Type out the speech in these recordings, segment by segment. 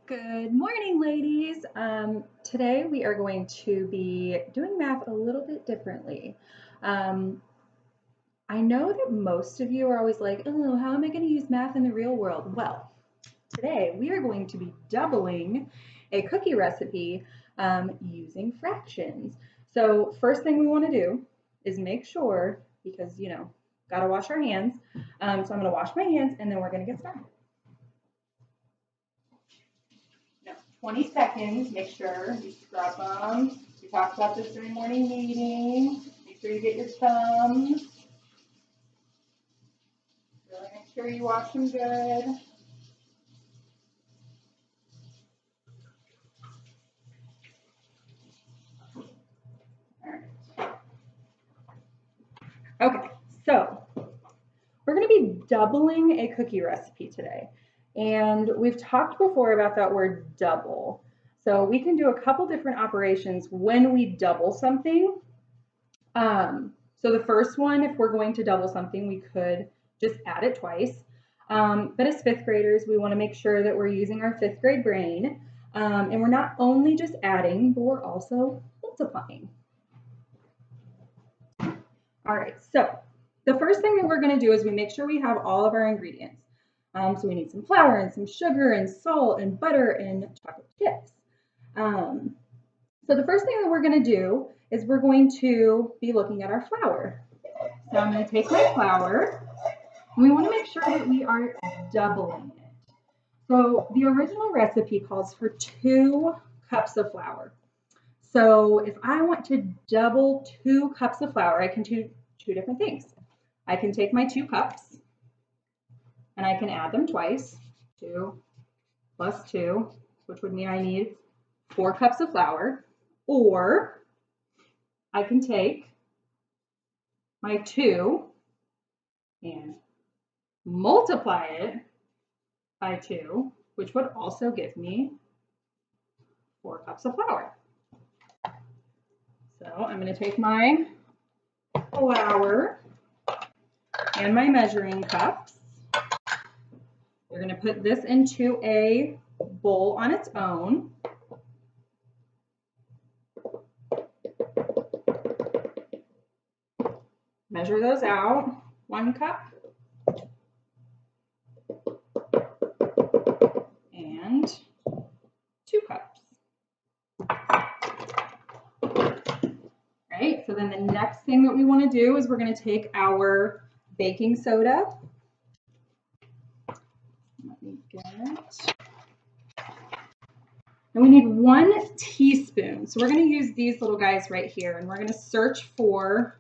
Good morning, ladies. Today we are going to be doing math a little bit differently. I know that most of you are always like, oh, how am I going to use math in the real world? Well, today we are going to be doubling a cookie recipe using fractions. So first thing we want to do is make sure, because, got to wash our hands. So I'm going to wash my hands and then we're going to get started. 20 seconds, make sure you scrub them. We talked about this during morning meeting. Make sure you get your thumbs. Really make sure you wash them good. All right. Okay, so we're going to be doubling a cookie recipe today. And we've talked before about that word double. So we can do a couple different operations when we double something. So the first one, if we're going to double something, we could just add it twice. But as fifth graders, we want to make sure that we're using our fifth grade brain. And we're not only just adding, but we're also multiplying. All right, so the first thing that we're going to do is we make sure we have all of our ingredients. So we need some flour and some sugar and salt and butter and chocolate chips. So the first thing that we're going to do is we're going to be looking at our flour. So I'm going to take my flour, and we want to make sure that we are doubling it. So the original recipe calls for 2 cups of flour. So if I want to double 2 cups of flour, I can do 2 different things. I can take my 2 cups, and I can add them twice, 2 plus 2, which would mean I need 4 cups of flour. Or I can take my 2 and multiply it by 2, which would also give me 4 cups of flour. So I'm going to take my flour and my measuring cups. We're going to put this into a bowl on its own. Measure those out, 1 cup and 2 cups. Right, so then the next thing that we want to do is we're going to take our baking soda. Let me get. And we need 1 teaspoon. So we're going to use these little guys right here, and we're going to search for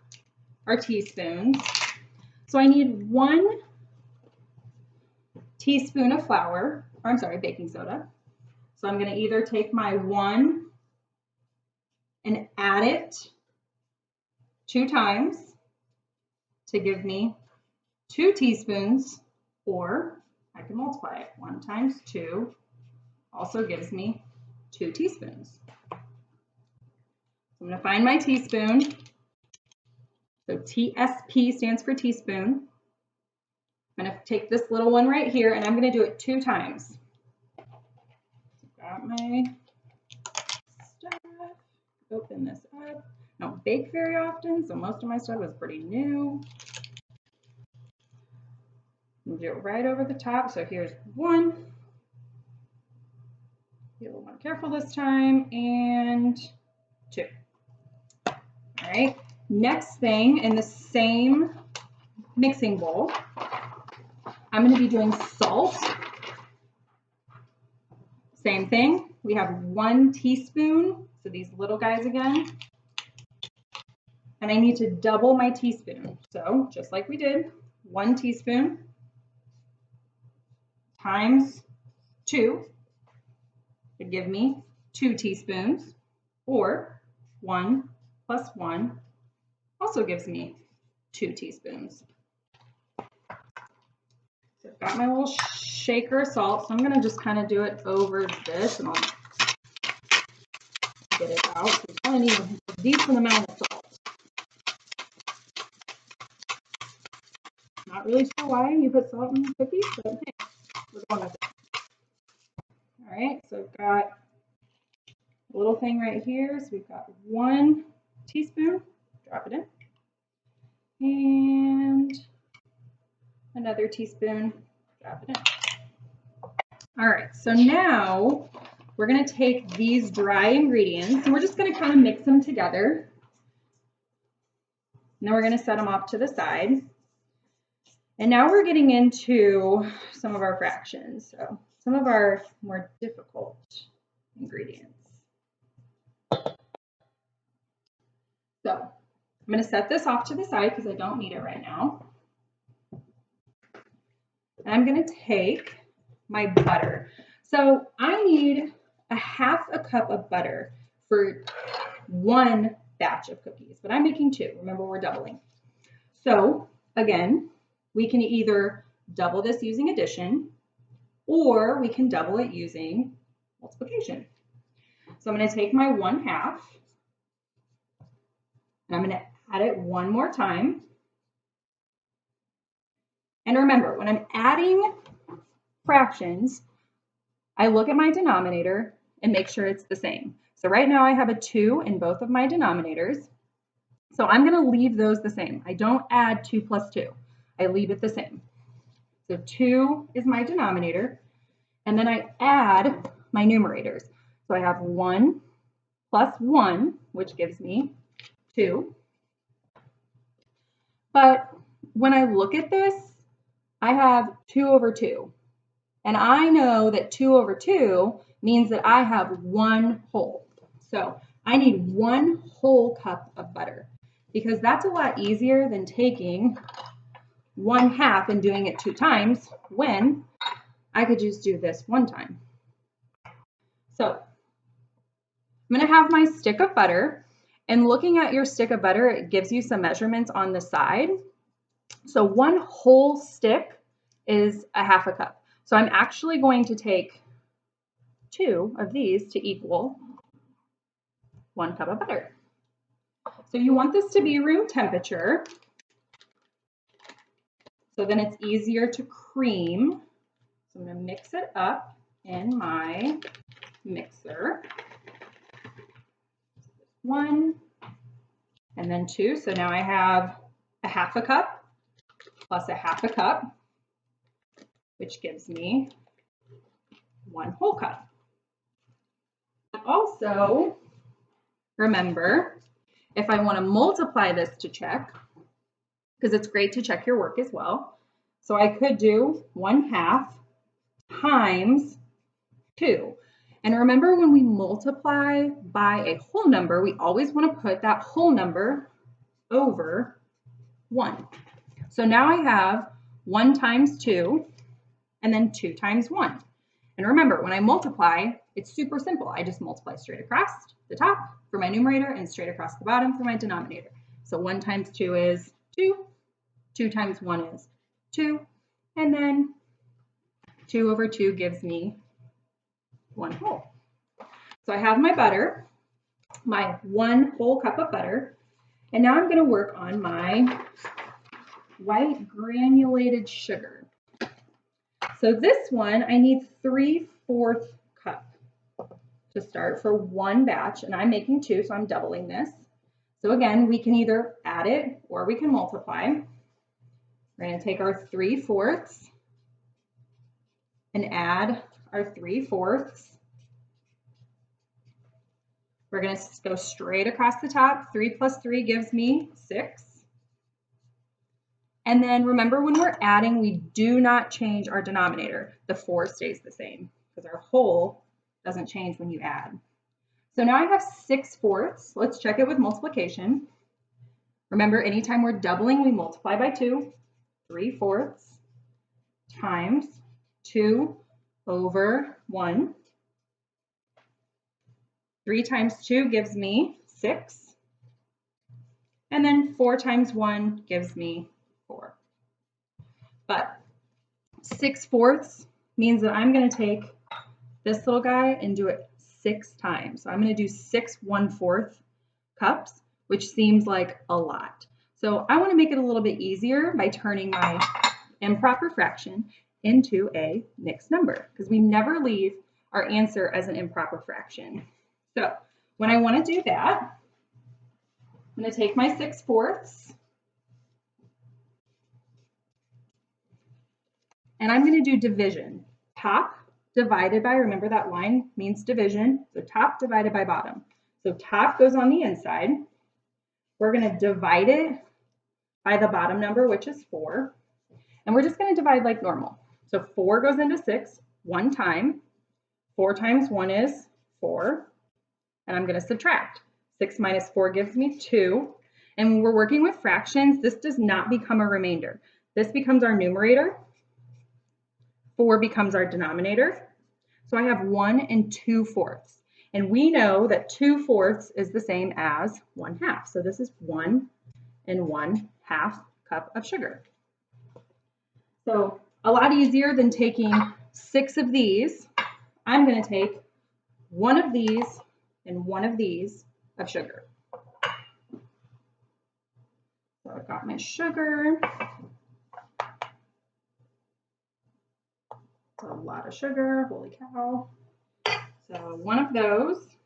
our teaspoons. So I need 1 teaspoon of flour, or I'm sorry, baking soda. So I'm going to either take my 1 and add it 2 times to give me 2 teaspoons, or I can multiply it. 1 times 2 also gives me 2 teaspoons. So I'm going to find my teaspoon. So TSP stands for teaspoon. I'm going to take this little one right here, and I'm going to do it 2 times. Got my stuff. Open this up. I don't bake very often, so most of my stuff is pretty new. Do it right over the top. So here's 1. Be a little more careful this time, and 2. All right. Next thing, in the same mixing bowl, I'm going to be doing salt. Same thing. We have 1 teaspoon, so these little guys again. And I need to double my teaspoon. So just like we did, 1 teaspoon times 2 would give me 2 teaspoons, or 1 plus 1 also gives me 2 teaspoons. So I've got my little shaker of salt, so I'm going to just kind of do it over this, and I'll get it out. So you kind of need a decent amount of salt. Not really sure why you put salt in cookies, but hey, we're going with it. All right, so I've got a little thing right here. So we've got 1 teaspoon, drop it in, and another teaspoon, drop it in. All right, so now we're going to take these dry ingredients and we're just going to kind of mix them together. And then we're going to set them off to the side. And now we're getting into some of our fractions. So some of our more difficult ingredients. So I'm going to set this off to the side because I don't need it right now. And I'm going to take my butter. So I need a 1/2 cup of butter for 1 batch of cookies, but I'm making 2. Remember, we're doubling. So again, we can either double this using addition, or we can double it using multiplication. So I'm going to take my 1/2, and I'm going to add it one more time. And remember, when I'm adding fractions, I look at my denominator and make sure it's the same. So right now I have a 2 in both of my denominators. So I'm going to leave those the same. I don't add 2 plus 2. I leave it the same. So 2 is my denominator. And then I add my numerators. So I have 1 plus 1, which gives me 2. But when I look at this, I have 2 over 2. And I know that 2 over 2 means that I have 1 whole. So I need 1 whole cup of butter because that's a lot easier than taking 1/2 and doing it 2 times when I could just do this 1 time. So I'm going to have my stick of butter, and looking at your stick of butter, it gives you some measurements on the side. So 1 whole stick is a 1/2 cup. So I'm actually going to take 2 of these to equal 1 cup of butter. So you want this to be room temperature, so then it's easier to cream. So I'm going to mix it up in my mixer. 1 and then 2. So now I have a 1/2 cup plus a 1/2 cup, which gives me 1 whole cup. Also, remember, if I want to multiply this to check, because it's great to check your work as well. So I could do 1/2 times 2. And remember, when we multiply by a whole number, we always want to put that whole number over 1. So now I have 1 times 2 and then 2 times 1. And remember, when I multiply, it's super simple. I just multiply straight across the top for my numerator and straight across the bottom for my denominator. So 1 times 2 is 2, 2 times 1 is 2, and then 2 over 2 gives me 1 whole. So I have my butter, my 1 whole cup of butter, and now I'm going to work on my white granulated sugar. So this one, I need 3/4 cup to start for 1 batch, and I'm making 2, so I'm doubling this. So again, we can either add it or we can multiply. We're going to take our 3/4 and add our 3/4. We're going to go straight across the top. 3 plus 3 gives me 6. And then remember, when we're adding, we do not change our denominator. The 4 stays the same because our whole doesn't change when you add. So now I have 6/4. Let's check it with multiplication. Remember, anytime we're doubling, we multiply by 2. 3/4 times 2 over 1. 3 times 2 gives me 6. And then 4 times 1 gives me 4. But 6/4 means that I'm going to take this little guy and do it 6 times. So I'm going to do 6 1/4 cups, which seems like a lot. So I want to make it a little bit easier by turning my improper fraction into a mixed number, because we never leave our answer as an improper fraction. So when I want to do that, I'm going to take my 6/4 and I'm going to do division. Top divided by, remember that line means division, so top divided by bottom. So top goes on the inside. We're going to divide it by the bottom number, which is 4. And we're just going to divide like normal. So 4 goes into 6 one time. 4 times 1 is 4. And I'm going to subtract. 6 minus 4 gives me 2. And when we're working with fractions, this does not become a remainder. This becomes our numerator. 4 becomes our denominator. So I have 1 2/4. And we know that 2/4 is the same as 1/2. So this is 1 1/2 cup of sugar. So a lot easier than taking 6 of these. I'm going to take 1 of these and 1 of these of sugar. So I've got my sugar. It's a lot of sugar, holy cow. So 1 of those,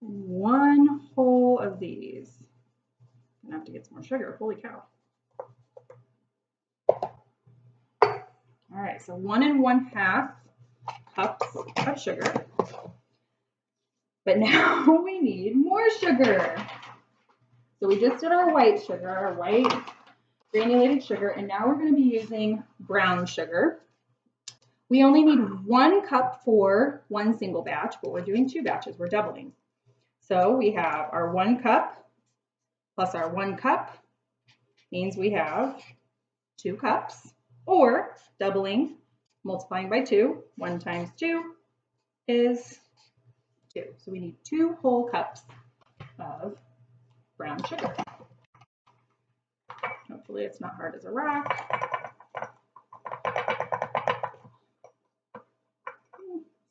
and 1 whole of these. I'm gonna have to get some more sugar, holy cow. All right, so 1 1/2 cups of sugar. But now we need more sugar. So we just did our white sugar, our white granulated sugar, and now we're going to be using brown sugar. We only need 1 cup for 1 single batch, but we're doing 2 batches, we're doubling. So we have our 1 cup plus our 1 cup means we have 2 cups, or doubling, multiplying by 2, 1 times 2 is 2. So we need 2 whole cups of brown sugar. Hopefully it's not hard as a rock.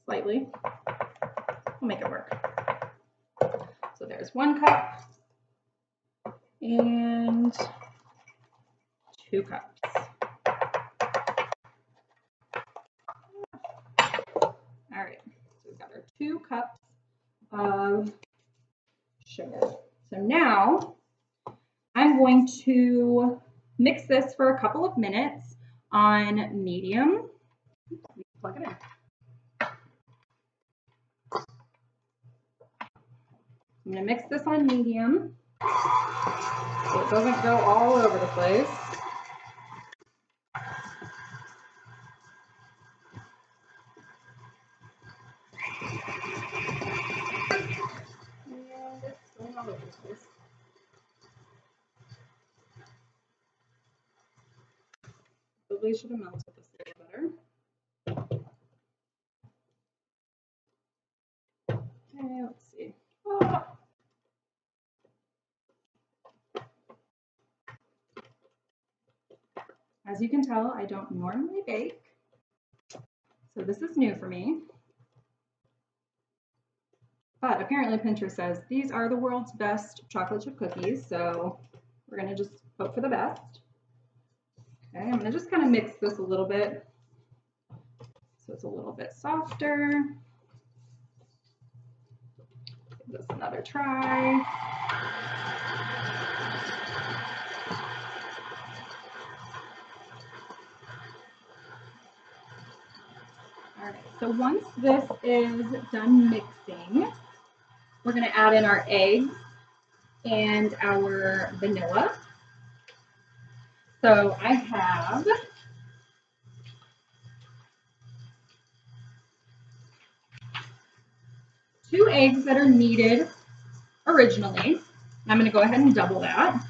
Slightly. We'll make it work. So there's 1 cup and 2 cups. All right, so we've got our 2 cups of sugar. So now I'm going to mix this for a couple of minutes on medium. Plug it in. I'm going to mix this on medium so it doesn't go all over the place. And it's going all over the place. Probably should have melted this a little better. Okay, let's see. Oh. As you can tell, I don't normally bake, so this is new for me. But apparently Pinterest says these are the world's best chocolate chip cookies, so we're gonna just hope for the best. Okay, I'm gonna just kind of mix this a little bit so it's a little bit softer. Give this another try. All right, so once this is done mixing, we're going to add in our eggs and our vanilla. So I have 2 eggs that are needed originally. I'm going to go ahead and double that.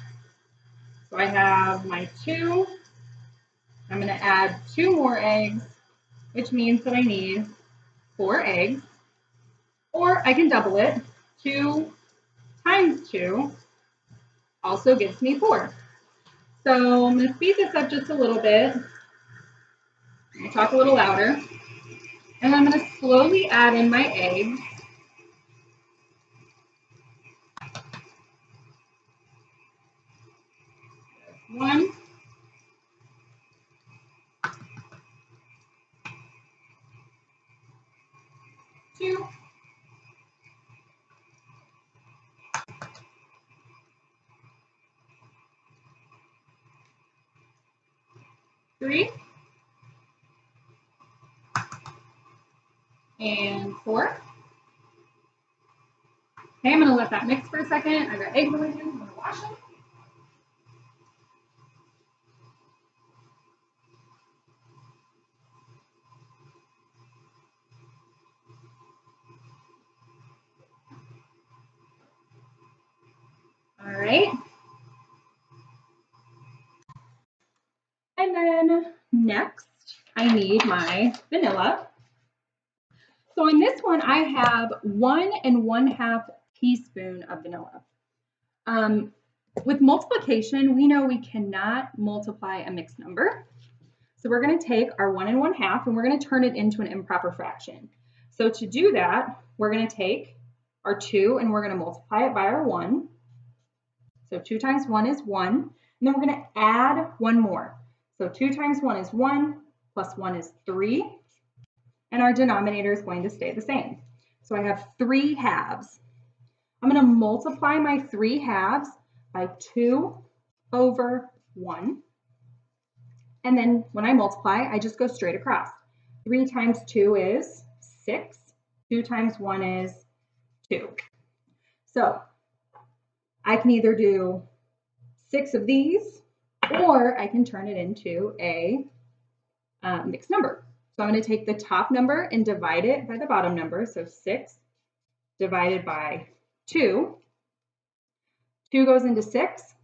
So I have my 2. I'm going to add 2 more eggs, which means that I need 4 eggs. Or I can double it. 2 times 2 also gives me 4. So I'm going to speed this up just a little bit. I'm going to talk a little louder. And I'm going to slowly add in my eggs. One. 2, 3, and 4. Okay, I'm going to let that mix for a second. I've got eggs over here. I'm going to wash them. All right. And then next, I need my vanilla. So in this one, I have 1 1/2 teaspoon of vanilla. With multiplication, we know we cannot multiply a mixed number. So we're going to take our 1 1/2 and we're going to turn it into an improper fraction. So to do that, we're going to take our 2 and we're going to multiply it by our 1. So 2 times 1 is 1. And then we're going to add 1 more. So 2 times 1 is 1, plus 1 is 3. And our denominator is going to stay the same. So I have 3 halves. I'm going to multiply my 3 halves by 2 over 1. And then when I multiply, I just go straight across. 3 times 2 is 6. 2 times 1 is 2. So I can either do 6 of these, or I can turn it into a mixed number. So I'm going to take the top number and divide it by the bottom number. So 6 divided by 2. 2 goes into 6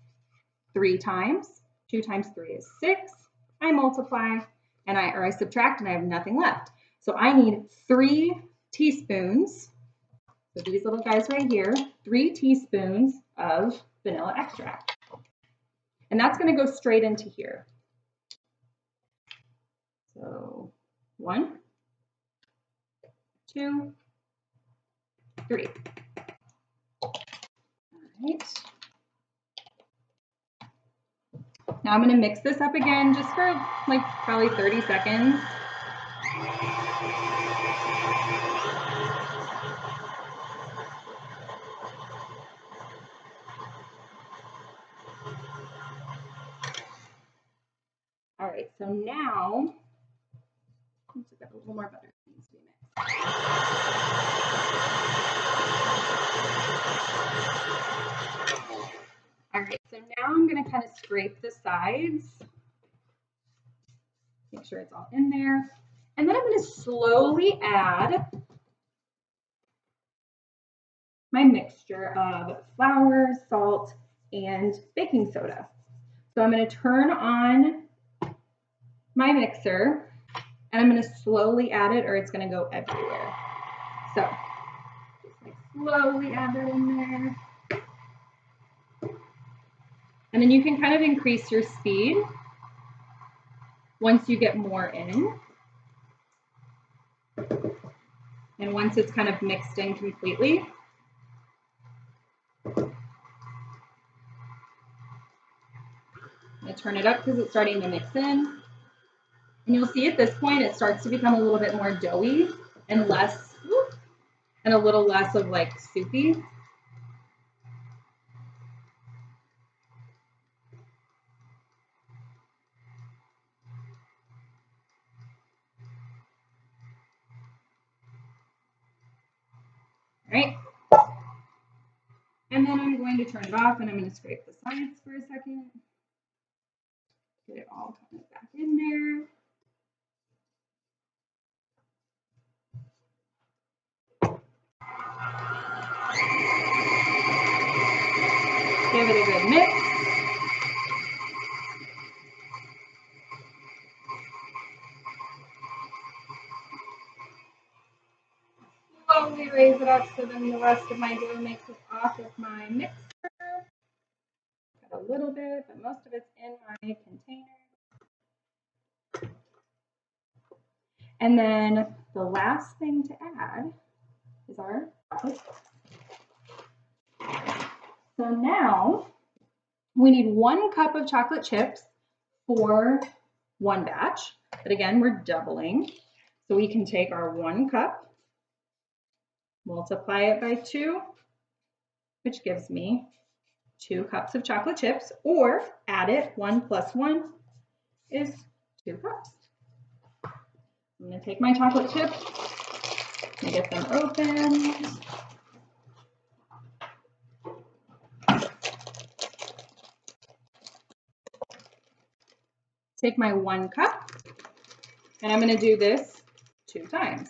3 times. 2 times 3 is 6. I multiply and I subtract and I have nothing left. So I need 3 teaspoons. So these little guys right here, 3 teaspoons of vanilla extract. And that's going to go straight into here. So 1, 2, 3. All right. Now I'm going to mix this up again just for like probably 30 seconds. All right, so now, let's get a little more butter. Needs to be mixed. All right, so now I'm going to kind of scrape the sides. Make sure it's all in there. And then I'm going to slowly add my mixture of flour, salt, and baking soda. So I'm going to turn on my mixer and I'm going to slowly add it or it's going to go everywhere. So just like slowly add it in there. And then you can kind of increase your speed once you get more in. And once it's kind of mixed in completely. I'm going to turn it up because it's starting to mix in. And you'll see at this point it starts to become a little bit more doughy and less, and a little less of like soupy. All right. And then I'm going to turn it off and I'm going to scrape the sides for a second. Get it all kind of back in there. Give it a good mix. Slowly raise it up so then the rest of my dough makes it off of my mixer. Got a little bit, but most of it's in my container. And then the last thing to add is our chocolate. So now we need 1 cup of chocolate chips for 1 batch. But again, we're doubling. So we can take our 1 cup multiply it by 2, which gives me 2 cups of chocolate chips, or add it, 1 plus 1 is 2 cups. I'm going to take my chocolate chips and get them open. Take my 1 cup, and I'm going to do this 2 times.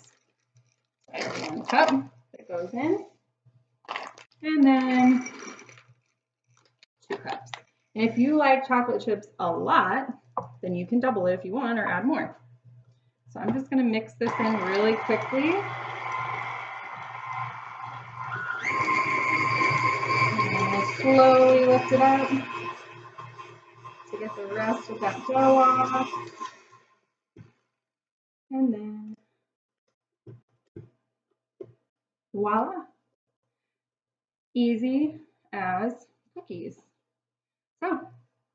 I have 1 cup that goes in, and then 2 cups. And if you like chocolate chips a lot, then you can double it if you want or add more. So I'm just going to mix this in really quickly. And I'll slowly lift it up to get the rest of that dough off. And then voila, easy as cookies. So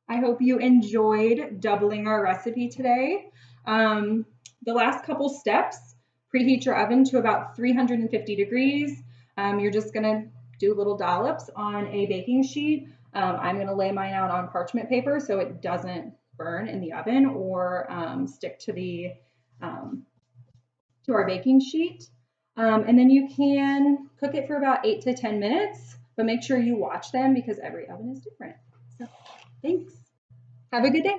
I hope you enjoyed doubling our recipe today. The last couple steps, preheat your oven to about 350 degrees. You're just gonna do little dollops on a baking sheet. I'm gonna lay mine out on parchment paper so it doesn't burn in the oven or stick to the to our baking sheet. And then you can cook it for about 8 to 10 minutes, but make sure you watch them because every oven is different. So thanks. Have a good day.